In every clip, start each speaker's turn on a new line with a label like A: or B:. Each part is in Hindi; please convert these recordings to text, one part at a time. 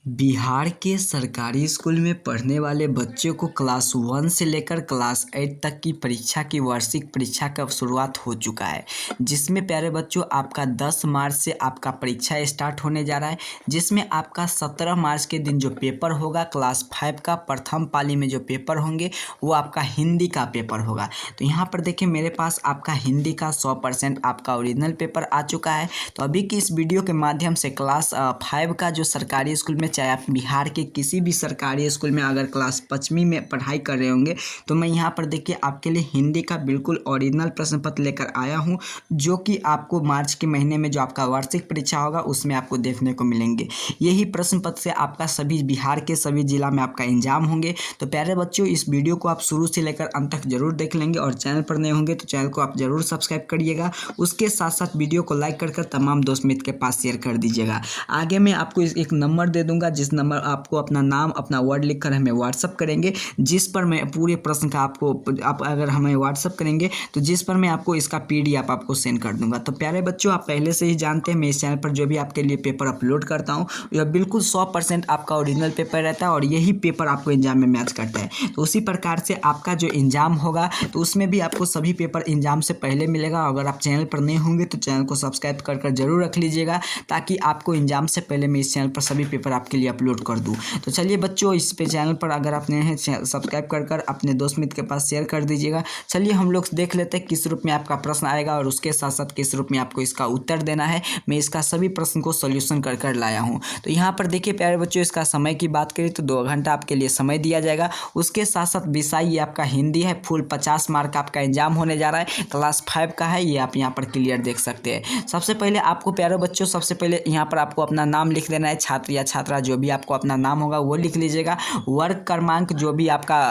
A: बिहार के सरकारी स्कूल में पढ़ने वाले बच्चों को क्लास 1 से लेकर क्लास 8 तक की परीक्षा की वार्षिक परीक्षा का शुरुआत हो चुका है, जिसमें प्यारे बच्चों आपका 10 मार्च से आपका परीक्षा स्टार्ट होने जा रहा है। जिसमें आपका 17 मार्च के दिन जो पेपर होगा क्लास 5 का प्रथम पाली में जो पेपर होंगे वो आपका हिंदी का पेपर होगा। तो यहाँ पर देखिए मेरे पास आपका हिंदी का 100% आपका ओरिजिनल पेपर आ चुका है। तो अभी की इस वीडियो के माध्यम से क्लास 5 का जो सरकारी स्कूल में, चाहे आप बिहार के किसी भी सरकारी स्कूल में अगर क्लास 5वीं में पढ़ाई कर रहे होंगे, तो मैं यहाँ पर देखिए आपके लिए हिंदी का बिल्कुल ओरिजिनल प्रश्न पत्र लेकर आया हूँ, जो कि आपको मार्च के महीने में जो आपका वार्षिक परीक्षा होगा उसमें आपको देखने को मिलेंगे। यही प्रश्न पत्र से आपका सभी बिहार के सभी जिला में आपका एग्जाम होंगे। तो प्यारे बच्चों इस वीडियो को आप शुरू से लेकर अंत तक जरूर देख लेंगे, और चैनल पर नए होंगे तो चैनल को आप जरूर सब्सक्राइब करिएगा। उसके साथ साथ वीडियो को लाइक कर तमाम दोस्त मित्र के पास शेयर कर दीजिएगा। आगे मैं आपको एक नंबर दे दूंगा, जिस नंबर आपको अपना नाम अपना वर्ड लिखकर हमें व्हाट्सअप करेंगे, जिस पर मैं पूरे प्रश्न का आप अगर हमें व्हाट्सअप करेंगे तो जिस पर मैं आपको इसका PDF आपको सेंड कर दूंगा। तो प्यारे बच्चों आप पहले से ही जानते हैं मैं इस चैनल पर जो भी आपके लिए पेपर अपलोड करता हूँ यह बिल्कुल 100% आपका ओरिजिनल पेपर रहता है, और यही पेपर आपको एग्जाम में मैच करता है। तो उसी प्रकार से आपका जो एग्जाम होगा तो उसमें भी आपको सभी पेपर एग्जाम से पहले मिलेगा। अगर आप चैनल पर नए होंगे तो चैनल को सब्सक्राइब कर जरूर रख लीजिएगा, ताकि आपको एग्जाम से पहले मैं इस चैनल पर सभी पेपर आपके लिए अपलोड कर दूं। तो चलिए बच्चों इस पे चैनल पर अगर आप नए हैं सब्सक्राइब कर अपने दोस्त मित्र के पास शेयर कर दीजिएगा। चलिए हम लोग देख लेते हैं किस रूप में आपका प्रश्न आएगा, और उसके साथ साथ किस रूप में आपको इसका उत्तर देना है। मैं इसका सभी प्रश्न को सोल्यूशन कर लाया हूँ। तो यहाँ पर देखिए प्यारे बच्चों इसका समय की बात करें तो 2 घंटा आपके लिए समय दिया जाएगा। उसके साथ साथ विषय ये आपका हिंदी है, फुल 50 मार्क का आपका एग्जाम होने जा रहा है, क्लास 5 का है, ये आप यहाँ पर क्लियर देख सकते हैं। सबसे पहले आपको प्यारे बच्चों सबसे पहले यहाँ पर आपको अपना नाम लिख देना है, छात्र या छात्रा जो भी आपको अपना नाम होगा वो लिख लीजिएगा। वर्ग क्रमांक जो भी आपका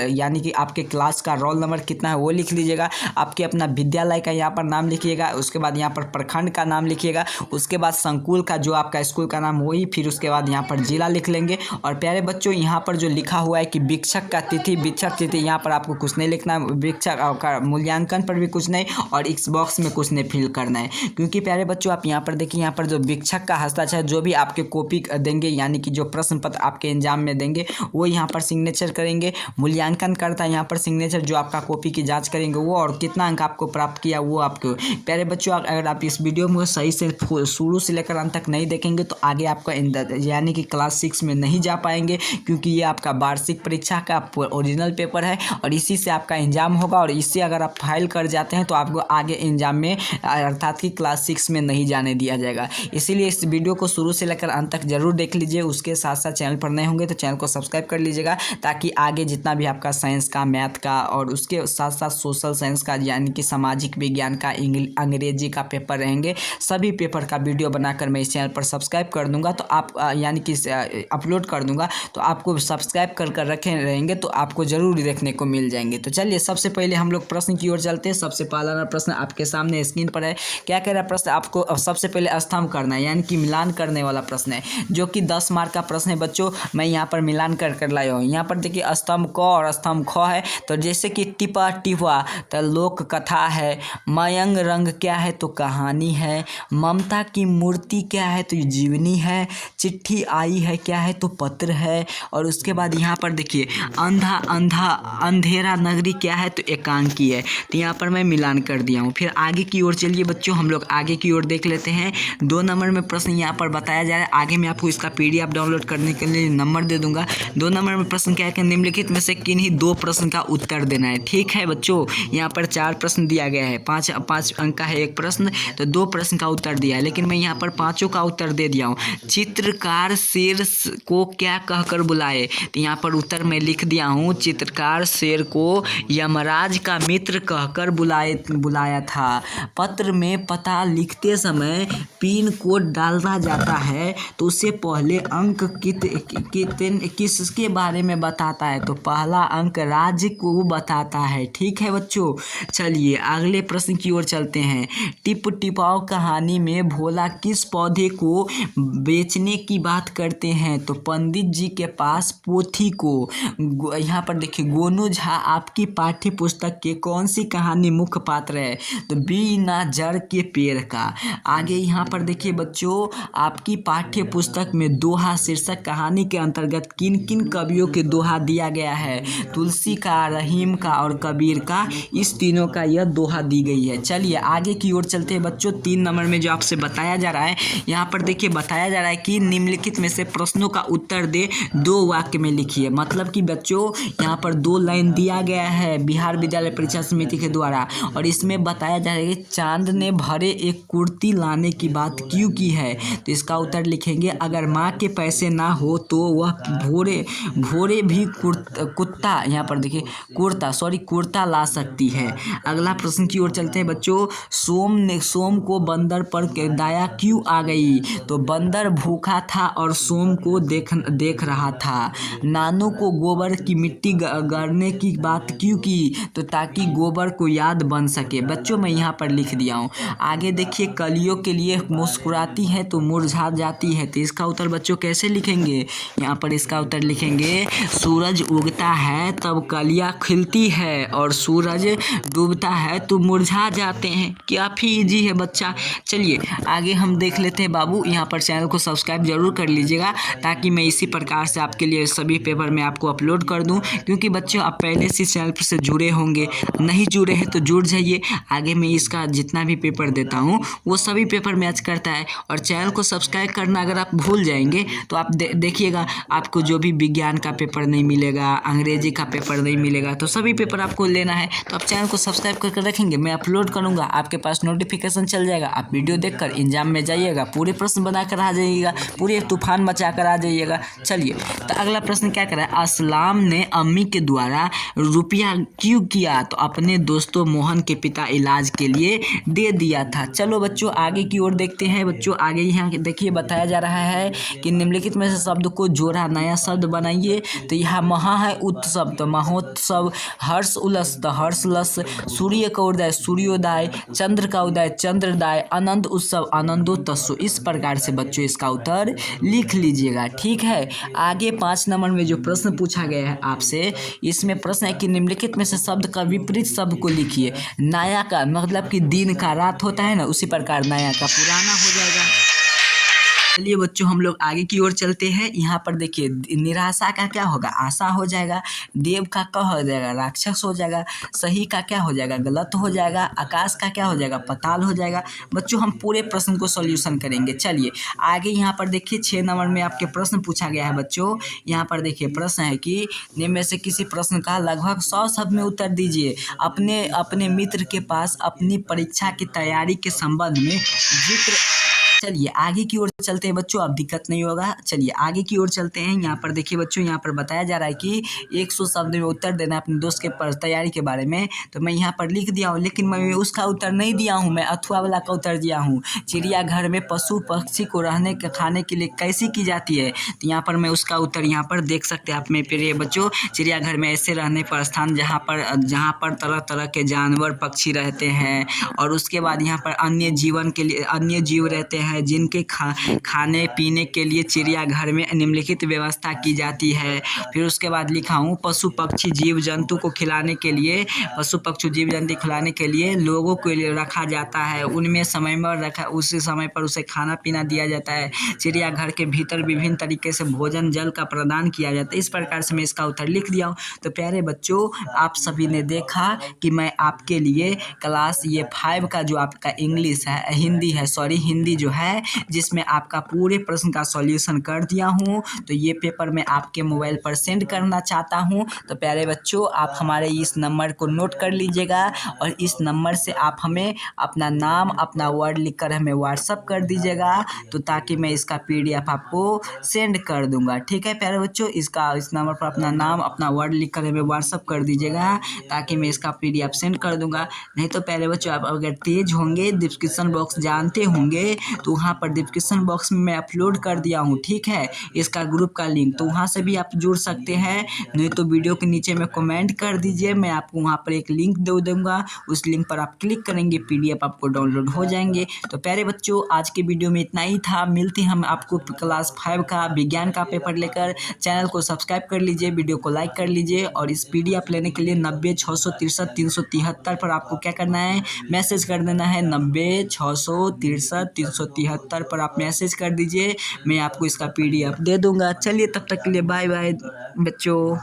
A: यानी कि आपके क्लास का रोल नंबर कितना है वो लिख लीजिएगा। आपके अपना विद्यालय का यहाँ पर नाम लिखिएगा, उसके बाद यहाँ पर प्रखंड का नाम लिखिएगा, उसके बाद संकुल का जो आपका स्कूल का नाम वही, फिर उसके बाद यहाँ पर जिला लिख लेंगे। और प्यारे बच्चों यहाँ पर जो लिखा हुआ है कि वीक्षक का तिथि, वीक्षक तिथि यहाँ पर आपको कुछ नहीं लिखना है, वीक्षक का मूल्यांकन पर भी कुछ नहीं, और इस बॉक्स में कुछ नहीं फिल करना है। क्योंकि प्यारे बच्चों आप यहाँ पर देखिए यहाँ पर जो वीक्षक का हस्ताक्षर जो भी आपके कॉपी देंगे, यानी कि जो प्रश्न पत्र आपके एग्जाम में देंगे वो यहाँ पर सिग्नेचर करेंगे। मूल्यांकन करता है यहाँ पर सिग्नेचर, जो आपका कॉपी की जांच करेंगे वो, और कितना अंक आपको प्राप्त किया वो आपको। प्यारे बच्चों अगर आप इस वीडियो में सही से शुरू से लेकर अंत तक नहीं देखेंगे तो आगे आपका यानी कि क्लास 6 में नहीं जा पाएंगे, क्योंकि ये आपका वार्षिक परीक्षा का ओरिजिनल पेपर है और इसी से आपका एग्जाम होगा। और इससे अगर आप फाइल कर जाते हैं तो आपको आगे एग्जाम में अर्थात कि क्लास 6 में नहीं जाने दिया जाएगा। इसीलिए इस वीडियो को शुरू से लेकर अंत तक जरूर देख लीजिए। उसके साथ साथ चैनल पर नए होंगे तो चैनल को सब्सक्राइब कर लीजिएगा, ताकि आगे जितना भी आपका साइंस का, मैथ का, और उसके साथ साथ सोशल साइंस का यानी कि सामाजिक विज्ञान का, अंग्रेजी का पेपर रहेंगे, सभी पेपर का वीडियो बनाकर मैं इस चैनल पर सब्सक्राइब कर दूंगा। तो आप यानी कि अपलोड कर दूंगा, तो आपको सब्सक्राइब कर रखे रहेंगे तो आपको जरूर देखने को मिल जाएंगे। तो चलिए सबसे पहले हम लोग प्रश्न की ओर चलते हैं। सबसे पहला प्रश्न आपके सामने स्क्रीन पर है। क्या कह रहा है प्रश्न? आपको सबसे पहले स्तंभ करना है, यानी कि मिलान करने वाला प्रश्न है, जो कि 10 मार्क का प्रश्न है बच्चों। मैं यहाँ पर मिलान कर लाया हूँ। यहाँ पर देखिए स्तंभ क और स्तंभ ख है। तो जैसे कि टिपा टिपा तो लोक कथा है, मयंग रंग क्या है तो कहानी है, ममता की मूर्ति क्या है तो जीवनी है, चिट्ठी आई है क्या है तो पत्र है, और उसके बाद यहाँ पर देखिए अंधा अंधा अंधेरा नगरी क्या है तो एकांकी है। तो यहाँ पर मैं मिलान कर दिया हूँ। फिर आगे की ओर चलिए बच्चों, हम लोग आगे की ओर देख लेते हैं। 2 नंबर में प्रश्न यहाँ पर बताया जा रहा है। आगे मैं आपको इसका PDF डाउनलोड करने के लिए नंबर दे दूंगा। 2 नंबर में प्रश्न क्या है कि निम्नलिखित में से किन्हीं 2 प्रश्न का उत्तर देना है। ठीक है बच्चों, यहाँ पर 4 प्रश्न दिया गया है, 5 अंक का है एक प्रश्न, तो 2 प्रश्न का उत्तर दिया है, लेकिन मैं यहाँ पर 5 का उत्तर दे दिया हूँ। चित्रकार शेर को क्या कहकर बुलाए? तो यहाँ पर उत्तर मैं लिख दिया हूँ, चित्रकार शेर को यमराज का मित्र कहकर बुलाया था। पत्र में पता लिखते समय पिन कोड डालना जाता है, तो उससे पहले अंक किसके बारे में बताता है? तो पहला अंक राज्य को बताता है। ठीक है बच्चों, चलिए अगले प्रश्न की ओर चलते हैं। टिप टिपाओ कहानी में भोला किस पौधे को बेचने की बात करते हैं? तो पंडित जी के पास पोथी को। यहाँ पर देखिए गोनू झा आपकी पाठ्य पुस्तक के कौन सी कहानी मुख्य पात्र है? तो बिना जड़ के पेड़ का। आगे यहाँ पर देखिए बच्चों, आपकी पाठ्य पुस्तक में दोहा शीर्षक कहानी के अंतर्गत किन किन कवियों के दोहा दिया गया है? तुलसी का, रहीम का और कबीर का, इस तीनों का यह दोहा दी गई है। चलिए आगे की ओर चलते हैं बच्चों। 3 नंबर में जो आपसे बताया जा रहा है, यहाँ पर देखिए बताया जा रहा है कि निम्नलिखित में से प्रश्नों का उत्तर दे, 2 वाक्य में लिखिए। मतलब कि बच्चों यहाँ पर 2 लाइन दिया गया है बिहार विद्यालय परीक्षा समिति के द्वारा, और इसमें बताया जा रहा है कि चांद ने भरे एक कुर्ती लाने की बात क्यों की है? तो इसका उत्तर लिखेंगे, अगर माँ के पैसे ना हो तो वह भोरे भोरे भी कुत्ता, यहाँ पर देखिए कुर्ता ला सकती है। अगला प्रश्न की ओर चलते हैं बच्चों। सोम को बंदर पर दया क्यों आ गई? तो बंदर भूखा था और सोम को देख रहा था। नानू को गोबर की मिट्टी गड़ने की बात क्यों की? तो ताकि गोबर को याद बन सके। बच्चों मैं यहाँ पर लिख दिया हूँ। आगे देखिए, कलियों के लिए मुस्कुराती है तो मुरझा जाती है। तो इसका उत्तर बच्चों कैसे लिखेंगे? यहाँ पर इसका उत्तर लिखेंगे, सूरज उगता है तब कलियाँ खिलती है और सूरज डूबता है तो मुरझा जाते हैं। काफ़ी इजी है बच्चा। चलिए आगे हम देख लेते हैं बाबू। यहाँ पर चैनल को सब्सक्राइब जरूर कर लीजिएगा ताकि मैं इसी प्रकार से आपके लिए सभी पेपर में आपको अपलोड कर दूँ, क्योंकि बच्चों आप पहले से चैनल पर से जुड़े होंगे, नहीं जुड़े हैं तो जुड़ जाइए। आगे मैं इसका जितना भी पेपर देता हूँ वो सभी पेपर मैच करता है। और चैनल को सब्सक्राइब करना अगर आप भूल जाएंगे तो आप देखिएगा आपको जो भी विज्ञान का पेपर नहीं मिलेगा, अंग्रेजी का पेपर नहीं मिलेगा, तो सभी पेपर आपको लेना है तो आप चैनल को सब्सक्राइब करके रखेंगे। मैं अपलोड करूँगा, आपके पास नोटिफिकेशन चल जाएगा, आप वीडियो देखकर एग्जाम में जाइएगा, पूरे प्रश्न बनाकर आ जाइएगा, पूरे तूफान मचा कर आ जाइएगा। चलिए तो अगला प्रश्न क्या करा है? असलाम ने अम्मी के द्वारा रुपया क्यों किया? तो अपने दोस्तों मोहन के पिता इलाज के लिए दे दिया था। चलो बच्चों आगे की ओर देखते हैं। बच्चों आगे यहाँ देखिए बताया जा रहा है कि निम्नलिखित में से शब्द को जोड़ा, नया शब्द बनाइए। तो यहाँ महा है उत्सव, तो महोत्सव, हर्ष उल्लास, तो हर्षोल्लास, सूर्य का उदय सूर्योदय, चंद्र का उदय चंद्रोदय, आनंद उत्सव आनंदोत्सव। इस प्रकार से बच्चों इसका उत्तर लिख लीजिएगा, ठीक है। आगे 5 नंबर में जो प्रश्न पूछा गया है आपसे, इसमें प्रश्न है कि निम्नलिखित में से शब्द का विपरीत शब्द को लिखिए। नया का मतलब कि दिन का रात होता है ना, उसी प्रकार नया का पुराना हो जाएगा। चलिए बच्चों हम लोग आगे की ओर चलते हैं। यहाँ पर देखिए, निराशा का क्या होगा? आशा हो जाएगा। देव का क्या हो जाएगा? राक्षस हो जाएगा। सही का क्या हो जाएगा? गलत हो जाएगा। आकाश का क्या हो जाएगा? पताल हो जाएगा। बच्चों हम पूरे प्रश्न को सॉल्यूशन करेंगे। चलिए आगे यहाँ पर देखिए 6 नंबर में आपके प्रश्न पूछा गया है बच्चों। यहाँ पर देखिए प्रश्न है कि निम्न में से किसी प्रश्न का लगभग 100 शब्द में उत्तर दीजिए। अपने मित्र के पास अपनी परीक्षा की तैयारी के संबंध में जिक्र। चलिए आगे की ओर चलते हैं बच्चों, अब दिक्कत नहीं होगा। चलिए आगे की ओर चलते हैं। यहाँ पर देखिए बच्चों, यहाँ पर बताया जा रहा है कि 100 शब्द में उत्तर देना अपने दोस्त के तैयारी के बारे में। तो मैं यहाँ पर लिख दिया हूँ, लेकिन मैं उसका उत्तर नहीं दिया हूँ, मैं अथवा वाला का उत्तर दिया हूँ। चिड़ियाघर में पशु पक्षी को रहने के खाने के लिए कैसी की जाती है? तो यहाँ पर मैं उसका उत्तर यहाँ पर देख सकते हैं आप मेरे प्रिय बच्चों। चिड़ियाघर में ऐसे रहने पर स्थान जहाँ पर तरह तरह के जानवर पक्षी रहते हैं, और उसके बाद यहाँ पर अन्य जीव रहते हैं जिनके खाने पीने के लिए चिड़ियाघर में निम्नलिखित व्यवस्था की जाती है। फिर उसके बाद लिखा हूँ, पशु पक्षी जीव जंतु को खिलाने के लिए लोगों को रखा जाता है। उनमें समय पर रखा, उसी समय पर उसे खाना पीना दिया जाता है। चिड़ियाघर के भीतर विभिन्न तरीके से भोजन जल का प्रदान किया जाता है। इस प्रकार से मैं इसका उत्तर लिख दिया हूँ। तो प्यारे बच्चों, आप सभी ने देखा कि मैं आपके लिए क्लास ये 5 का जो आपका इंग्लिश है, हिंदी जो है, जिसमें आपका पूरे प्रश्न का सॉल्यूशन कर दिया हूँ। तो ये पेपर मैं आपके मोबाइल पर सेंड करना चाहता हूँ। तो प्यारे बच्चों, आप हमारे इस नंबर को नोट कर लीजिएगा, और इस नंबर से आप हमें अपना नाम अपना वर्ड लिखकर हमें व्हाट्सअप कर दीजिएगा, तो ताकि मैं इसका PDF आपको सेंड कर दूंगा, ठीक है प्यारे बच्चों। इस नंबर पर अपना नाम अपना वर्ड लिखकर हमें व्हाट्सअप कर दीजिएगा, ताकि मैं इसका PDF सेंड कर दूंगा। नहीं तो प्यारे बच्चों, आप अगर तेज होंगे, डिस्क्रिप्शन बॉक्स जानते होंगे, तो वहाँ पर डिस्क्रिप्शन बॉक्स में मैं अपलोड कर दिया हूँ, ठीक है, इसका ग्रुप का लिंक, तो वहाँ से भी आप जुड़ सकते हैं। नहीं तो वीडियो के नीचे में कमेंट कर दीजिए, मैं आपको वहाँ पर एक लिंक दे दूँगा। उस लिंक पर आप क्लिक करेंगे, PDF आपको डाउनलोड हो जाएंगे। तो प्यारे बच्चों, आज के वीडियो में इतना ही था। मिलते हैं हम आपको क्लास 5 का विज्ञान का पेपर लेकर। चैनल को सब्सक्राइब कर लीजिए, वीडियो को लाइक कर लीजिए, और इस PDF लेने के लिए 90 663 373 पर आपको क्या करना है? मैसेज कर देना है 90 663 373। 73 पर आप मैसेज कर दीजिए, मैं आपको इसका PDF दे दूँगा। चलिए तब तक के लिए बाय बाय बच्चों।